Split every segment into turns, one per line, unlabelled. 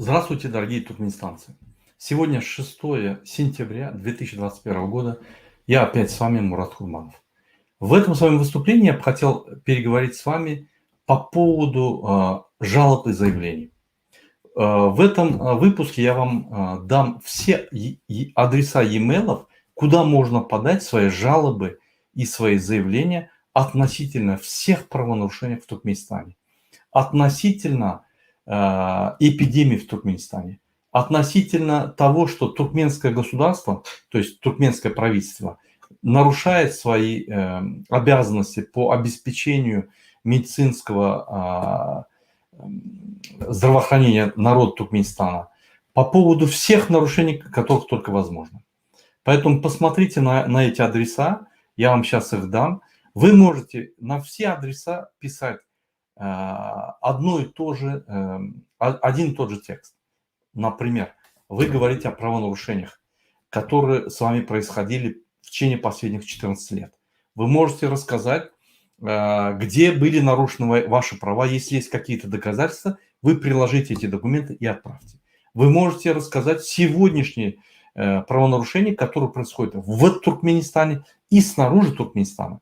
Здравствуйте, дорогие туркменистанцы! Сегодня 6 сентября 2021 года. Я опять с вами, Мурат Курманов. В этом своем выступлении я бы хотел переговорить с вами по поводу жалоб и заявлений. В этом выпуске я вам дам все адреса e-mail, куда можно подать свои жалобы и свои заявления относительно всех правонарушений в Туркменистане, относительно эпидемии в Туркменистане, относительно того, что туркменское государство, то есть туркменское правительство, нарушает свои обязанности по обеспечению медицинского здравоохранения народа Туркменистана по поводу всех нарушений, которых только возможно. Поэтому посмотрите на эти адреса, я вам сейчас их дам. Вы можете на все адреса писать один и тот же текст. Например, вы говорите о правонарушениях, которые с вами происходили в течение последних 14 лет. Вы можете рассказать, где были нарушены ваши права. Если есть какие-то доказательства, вы приложите эти документы и отправьте. Вы можете рассказать сегодняшние правонарушения, которые происходят в Туркменистане и снаружи Туркменистана.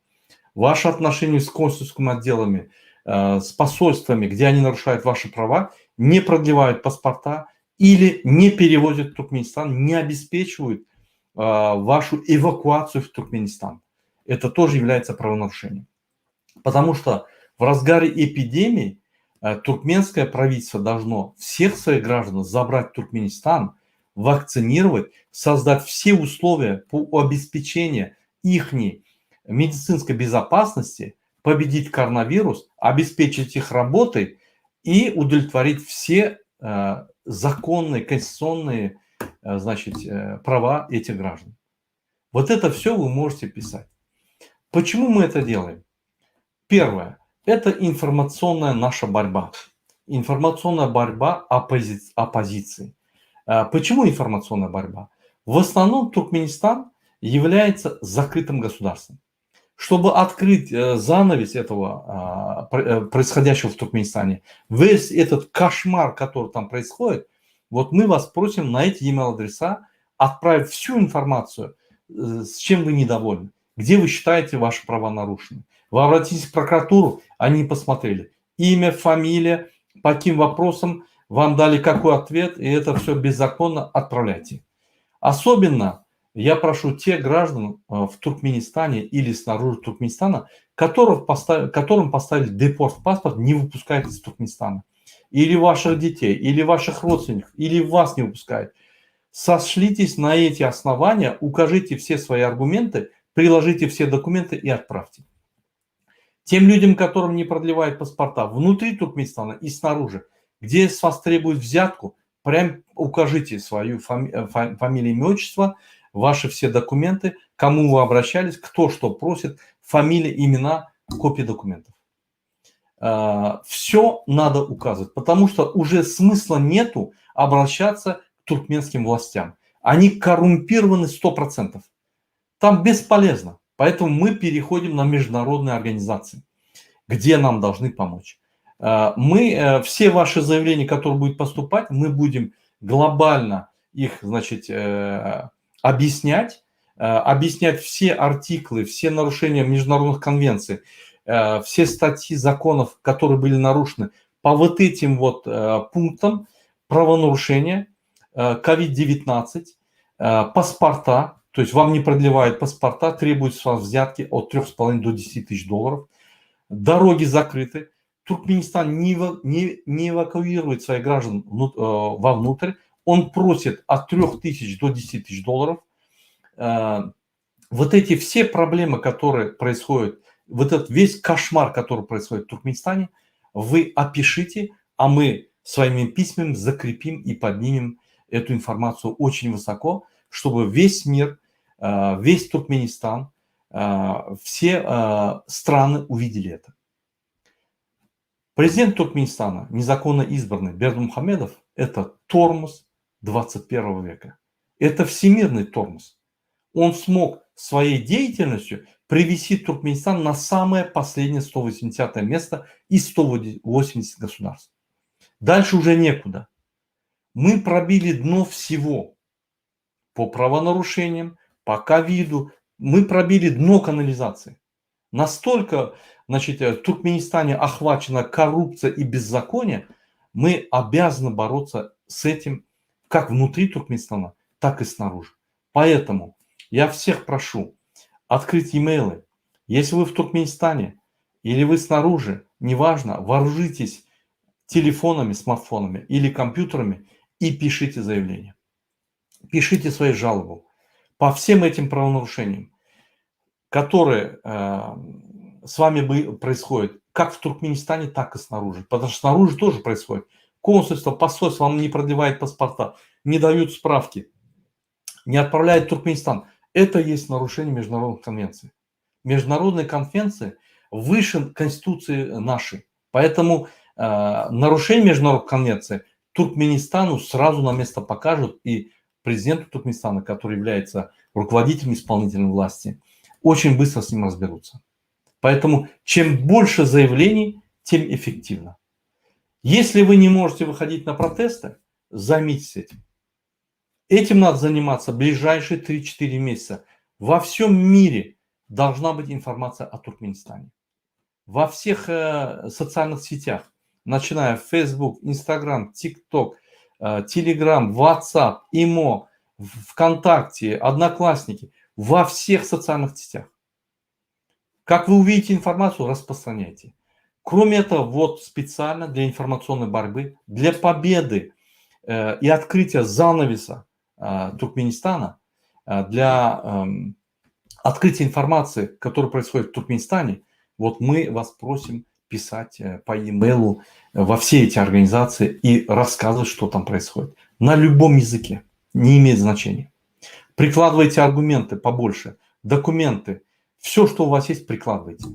Ваши отношения с консульскими отделами, с посольствами, где они нарушают ваши права, не продлевают паспорта или не перевозят в Туркменистан, не обеспечивают вашу эвакуацию в Туркменистан. Это тоже является правонарушением. Потому что в разгаре эпидемии туркменское правительство должно всех своих граждан забрать в Туркменистан, вакцинировать, создать все условия по обеспечению их медицинской безопасности, победить коронавирус, обеспечить их работой и удовлетворить все законные, конституционные права этих граждан. Вот это все вы можете писать. Почему мы это делаем? Первое. Это информационная наша борьба. Информационная борьба оппозиции. Почему информационная борьба? В основном Туркменистан является закрытым государством. Чтобы открыть занавес этого происходящего в Туркменистане, весь этот кошмар, который там происходит, вот мы вас просим на эти email-адреса отправить всю информацию, с чем вы недовольны, где вы считаете ваши права нарушены. Вы обратитесь в прокуратуру, они посмотрели. Имя, фамилия, по каким вопросам вам дали какой ответ, и это все беззаконно, отправляйте. Особенно я прошу тех граждан в Туркменистане или снаружи Туркменистана, которым поставили депорт в паспорт, не выпускают из Туркменистана. Или ваших детей, или ваших родственников, или вас не выпускают. Сошлитесь на эти основания, укажите все свои аргументы, приложите все документы и отправьте. Тем людям, которым не продлевают паспорта внутри Туркменистана и снаружи, где с вас требуют взятку, прям укажите свою фамилию, имя, отчество, ваши все документы, кому вы обращались, кто что просит, фамилия, имена, копии документов. Все надо указывать, потому что уже смысла нету обращаться к туркменским властям. Они коррумпированы 100%. Там бесполезно. Поэтому мы переходим на международные организации, где нам должны помочь. Мы все ваши заявления, которые будут поступать, мы будем глобально их, объяснять все артиклы, все нарушения международных конвенций, все статьи законов, которые были нарушены по вот этим вот пунктам: правонарушения, COVID-19, паспорта, то есть вам не продлевают паспорта, требуют с вас взятки от 3,5 до 10 тысяч долларов, дороги закрыты, Туркменистан не эвакуирует своих граждан вовнутрь, он просит от 3 тысяч до 10 тысяч долларов. Вот эти все проблемы, которые происходят, вот этот весь кошмар, который происходит в Туркменистане, вы опишите, а мы своими письмами закрепим и поднимем эту информацию очень высоко, чтобы весь мир, весь Туркменистан, все страны увидели это. Президент Туркменистана, незаконно избранный Бердымухамедов, это тормоз 21 века. Это всемирный тормоз. Он смог своей деятельностью привести Туркменистан на самое последнее 180 место из 180 государств. Дальше уже некуда. Мы пробили дно всего. По правонарушениям, по ковиду. Мы пробили дно канализации. Настолько, значит, в Туркменистане охвачена коррупция и беззаконие, мы обязаны бороться с этим как внутри Туркменистана, так и снаружи. Поэтому я всех прошу открыть e-mail. Если вы в Туркменистане или вы снаружи, неважно, вооружитесь телефонами, смартфонами или компьютерами и пишите заявление. Пишите свои жалобы по всем этим правонарушениям, которые с вами происходят как в Туркменистане, так и снаружи. Потому что снаружи тоже происходит. Консульство, посольство вам не продлевает паспорта, не дают справки, не отправляют в Туркменистан. Это есть нарушение международных конвенций. Международные конвенции выше Конституции нашей. Поэтому нарушение международных конвенций Туркменистану сразу на место покажут, и президенту Туркменистана, который является руководителем исполнительной власти, очень быстро с ним разберутся. Поэтому чем больше заявлений, тем эффективно. Если вы не можете выходить на протесты, займитесь этим. Этим надо заниматься ближайшие 3-4 месяца. Во всем мире должна быть информация о Туркменистане. Во всех социальных сетях, начиная с Facebook, Instagram, TikTok, Telegram, WhatsApp, ИМО, ВКонтакте, Одноклассники, во всех социальных сетях. Как вы увидите информацию, распространяйте. Кроме этого, вот специально для информационной борьбы, для победы и открытия занавеса Туркменистана, для открытия информации, которая происходит в Туркменистане, вот мы вас просим писать по e-mail во все эти организации и рассказывать, что там происходит. На любом языке, не имеет значения. Прикладывайте аргументы побольше, документы, все, что у вас есть, прикладывайте.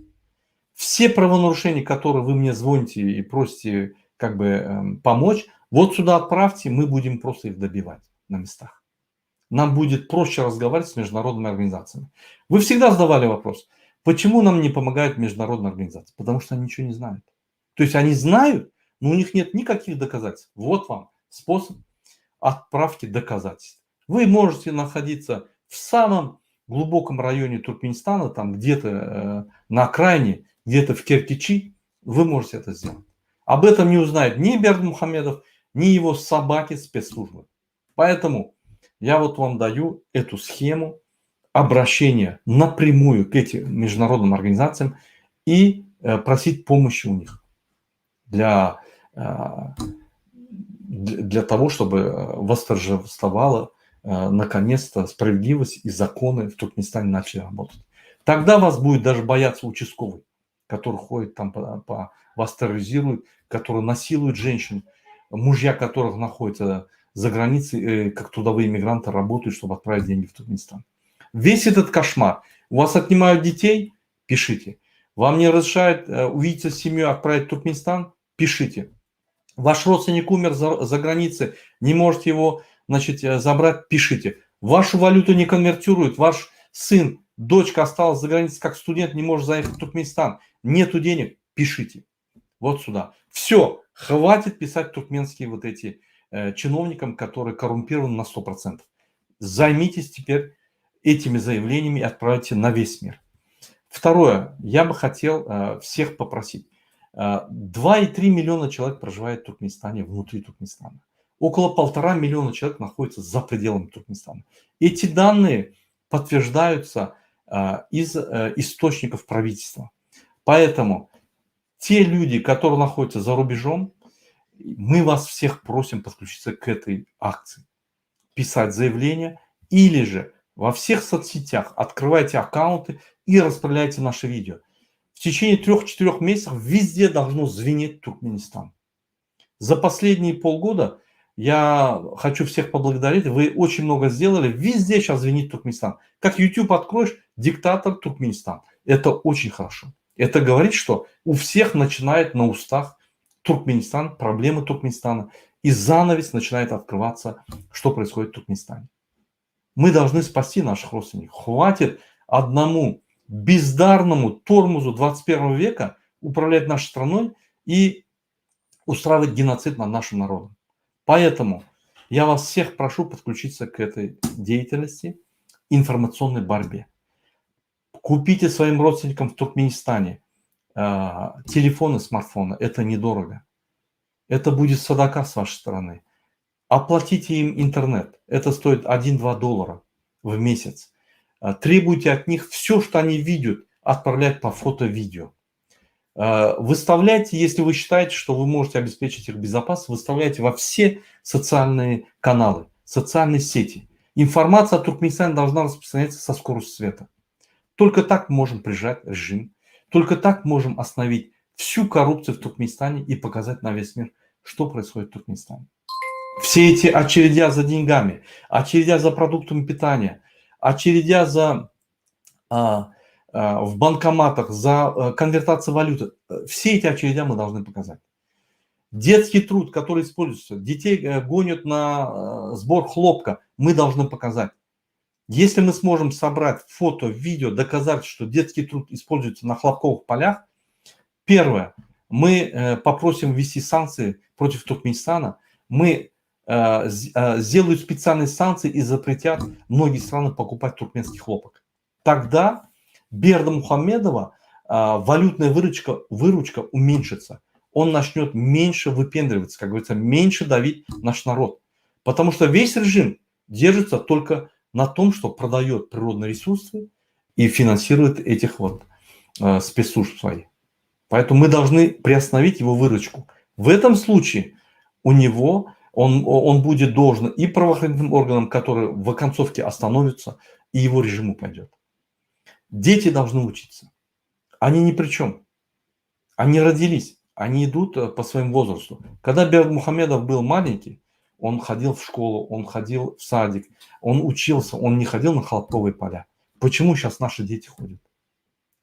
Все правонарушения, которые вы мне звоните и просите как бы помочь, вот сюда отправьте, мы будем просто их добивать на местах. Нам будет проще разговаривать с международными организациями. Вы всегда задавали вопрос, почему нам не помогают международные организации? Потому что они ничего не знают. То есть они знают, но у них нет никаких доказательств. Вот вам способ отправки доказательств. Вы можете находиться в самом глубоком районе Туркменистана, там где-то на окраине, где-то в Керкичи, вы можете это сделать. Об этом не узнает ни Бердмухамедов, ни его собаки спецслужбы. Поэтому я вот вам даю эту схему обращения напрямую к этим международным организациям и просить помощи у них для того, чтобы восторжествовала наконец-то справедливость и законы в Туркменистане начали работать. Тогда вас будет даже бояться участковый, который ходит там, вас терроризирует, который насилует женщин, мужья которых находятся за границей, как трудовые мигранты, работают, чтобы отправить деньги в Туркменистан. Весь этот кошмар. У вас отнимают детей? Пишите. Вам не разрешают увидеться с семьей, отправить в Туркменистан? Пишите. Ваш родственник умер за границей, не можете его, значит, забрать? Пишите. Вашу валюту не конвертируют, ваш сын, дочка осталась за границей как студент, не может заехать в Туркменистан, нету денег? Пишите. Вот сюда. Все, хватит писать туркменские вот эти чиновникам, которые коррумпированы на 100%. Займитесь теперь этими заявлениями и отправьте на весь мир. Второе, я бы хотел всех попросить. 2,3 миллиона человек проживает в Туркменистане, внутри Туркменистана. Около 1,5 миллиона человек находится за пределами Туркменистана. Эти данные подтверждаются из источников правительства. Поэтому те люди, которые находятся за рубежом, мы вас всех просим подключиться к этой акции. Писать заявление или же во всех соцсетях открывайте аккаунты и распространяйте наши видео. В течение 3-4 месяцев везде должно звенеть Туркменистан. За последние полгода я хочу всех поблагодарить. Вы очень много сделали. Везде сейчас звенит Туркменистан. Как YouTube откроешь, диктатор Туркменистан. Это очень хорошо. Это говорит, что у всех начинает на устах Туркменистан, проблемы Туркменистана. И занавес начинает открываться, что происходит в Туркменистане. Мы должны спасти наших родственников. Хватит одному бездарному тормозу 21 века управлять нашей страной и устраивать геноцид над нашим народом. Поэтому Я вас всех прошу подключиться к этой деятельности, информационной борьбе. Купите своим родственникам в Туркменистане телефоны, смартфоны. Это недорого. Это будет садака с вашей стороны. Оплатите им интернет. Это стоит 1-2 доллара в месяц. Требуйте от них все, что они видят, отправлять по фото-видео. Выставляйте, если вы считаете, что вы можете обеспечить их безопасность, выставляйте во все социальные каналы, социальные сети. Информация о Туркменистане должна распространяться со скоростью света. Только так можем прижать режим. Только так можем остановить всю коррупцию в Туркменистане и показать на весь мир, что происходит в Туркменистане. Все эти очередя за деньгами, очередя за продуктами питания, очередя в банкоматах, за конвертацию валюты. Все эти очередя мы должны показать. Детский труд, который используется, детей гонят на сбор хлопка, мы должны показать. Если мы сможем собрать фото, видео, доказать, что детский труд используется на хлопковых полях, первое, мы попросим ввести санкции против Туркменистана, мы сделают специальные санкции и запретят многие страны покупать туркменский хлопок. Тогда Бердымухамедова валютная выручка уменьшится. Он начнет меньше выпендриваться, как говорится, меньше давить наш народ. Потому что весь режим держится только на том, что продает природные ресурсы и финансирует этих спецслужб своих. Поэтому мы должны приостановить его выручку. В этом случае у него он будет должен и правоохранительным органам, которые в оконцовке остановятся, и его режиму пойдет. Дети должны учиться. Они ни при чем. Они родились. Они идут по своему возрасту. Когда Бердымухамедов был маленький, он ходил в школу, он ходил в садик, он учился, он не ходил на хлопковые поля. Почему сейчас наши дети ходят?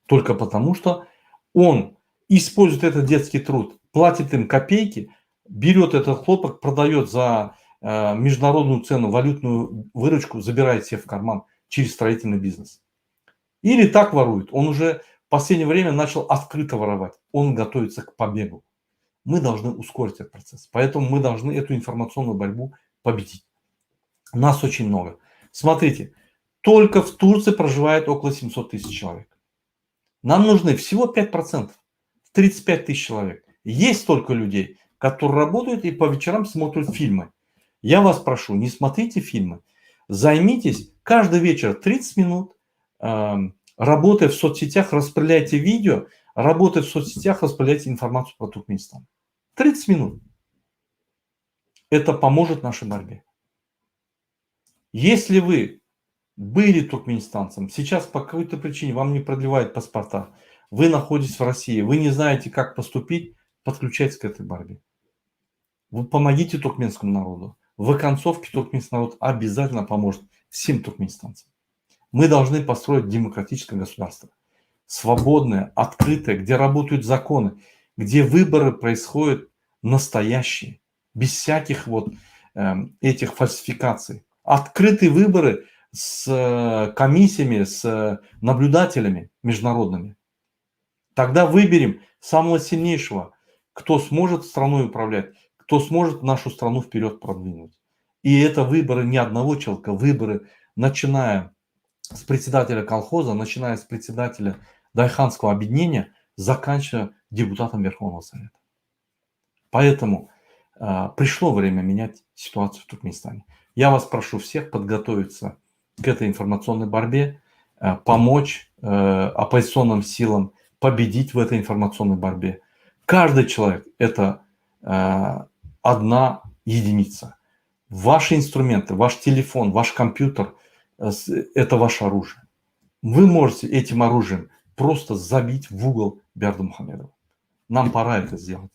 Только потому, что он использует этот детский труд, платит им копейки, берет этот хлопок, продает за международную цену, валютную выручку, забирает себе в карман через строительный бизнес. Или так ворует. Он уже в последнее время начал открыто воровать. Он готовится к побегу. Мы должны ускорить этот процесс. Поэтому мы должны эту информационную борьбу победить. Нас очень много. Смотрите, только в Турции проживает около 700 тысяч человек. Нам нужны всего 5%, 35 тысяч человек. Есть столько людей, которые работают и по вечерам смотрят фильмы. Я вас прошу, не смотрите фильмы. Займитесь каждый вечер 30 минут, работая в соцсетях, распределяйте видео, работая в соцсетях, распределяйте информацию про Туркменистан. 30 минут. Это поможет нашей борьбе. Если вы были туркменистанцем, сейчас по какой-то причине вам не продлевают паспорта, вы находитесь в России, вы не знаете, как поступить, подключайтесь к этой борьбе. Вы помогите туркменскому народу. В оконцовке туркменский народ обязательно поможет всем туркменистанцам. Мы должны построить демократическое государство. Свободное, открытое, где работают законы, где выборы происходят настоящие, без всяких этих фальсификаций. Открытые выборы с комиссиями, с наблюдателями международными. Тогда выберем самого сильнейшего, кто сможет страной управлять, кто сможет нашу страну вперед продвинуть. И это выборы не одного человека, выборы, начиная с председателя колхоза, начиная с председателя Дайханского объединения, заканчивая депутатом Верховного Совета. Поэтому пришло время менять ситуацию в Туркменистане. Я вас прошу всех подготовиться к этой информационной борьбе, помочь оппозиционным силам победить в этой информационной борьбе. Каждый человек – это одна единица. Ваши инструменты, ваш телефон, ваш компьютер – это ваше оружие. Вы можете этим оружием просто забить в угол Бердымухамедова. Нам пора это сделать.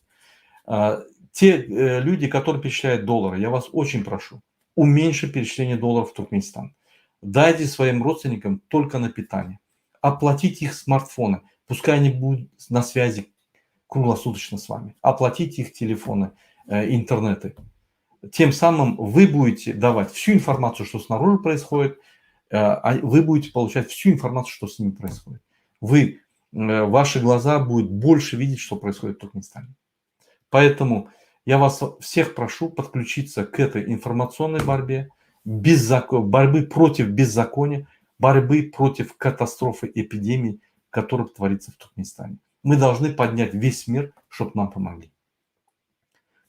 Те люди, которые перечисляют доллары, я вас очень прошу, уменьшить перечисление долларов в Туркменистан. Дайте своим родственникам только на питание. Оплатите их смартфоны. Пускай они будут на связи круглосуточно с вами. Оплатите их телефоны, интернеты. Тем самым вы будете давать всю информацию, что снаружи происходит, а вы будете получать всю информацию, что с ними происходит. Ваши глаза будут больше видеть, что происходит в Туркменистане. Поэтому Я вас всех прошу подключиться к этой информационной борьбе, борьбы против беззакония, борьбы против катастрофы, эпидемий, которая творится в Туркменистане. Мы должны поднять весь мир, чтобы нам помогли.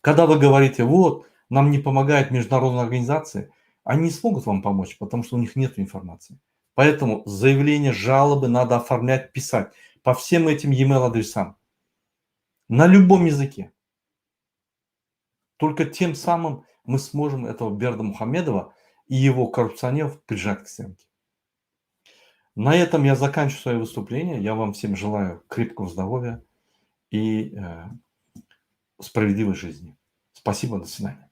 Когда вы говорите, вот, нам не помогают международные организации, они не смогут вам помочь, потому что у них нет информации. Поэтому заявление, жалобы надо оформлять, писать по всем этим e-mail адресам на любом языке. Только тем самым мы сможем этого Берда Мухамедова и его коррупционеров прижать к стенке. На этом я заканчиваю свое выступление. Я вам всем желаю крепкого здоровья и справедливой жизни. Спасибо, до свидания.